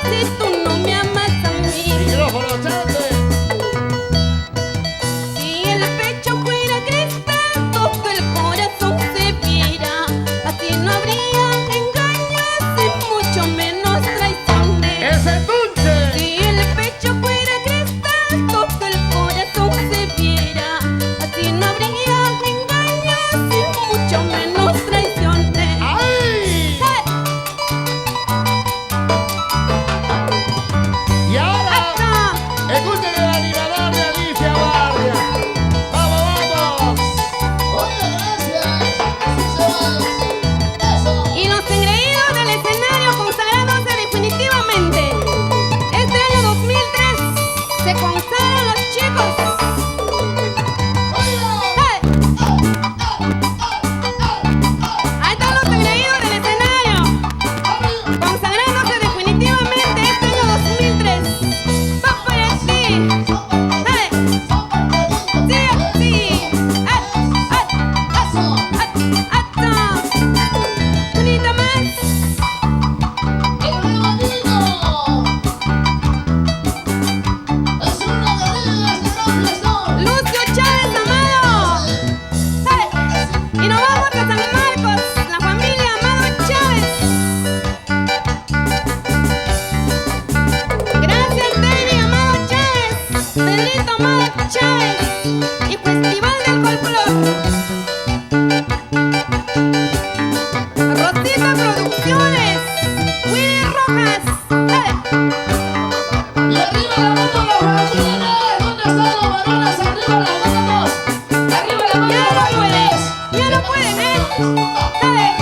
si tú no me amas a mí. Micrófono, chante. Si el pecho fuera cristal, todo el corazón se viera. Así no habría engaños y mucho menos traiciones. Ese tunche. Si el pecho fuera cristal, todo el corazón se viera. Así no habría engaños y mucho menos traiciones. ¡Ay! ¡Hey! Y ahora, ¡Acá! escuchen el animador de Alicia Guardia. ¡Vamos, vamos! Oye, gracias. Eso. Y los engreídos del escenario consagrándose definitivamente. Este año 2003 se consagran los chicos. ¡Hey! Ahí están los engreídos del escenario consagrándose definitivamente este año 2003. ¡Va para ti! ¡Hey! ¡Sí, sí! ¡Hasta! ¡Unita más! El rebanito. Es una guerrilla este gran fiestón. ¡Lucio Chávez Amado! ¡Hey! Y nos vamos a San Marcos, la familia Amado Chávez. Gracias, David Amado Chávez, Pedrito Amado Chávez y Festival del Folclor. Rosita Producciones, Willy Rojas. ¡Hey! Y arriba la mano los varones. ¿Dónde están los varones? Arriba las manos. Arriba la mano Ya los no pueden, varones. ya no pueden, ¿eh? ¡Hey!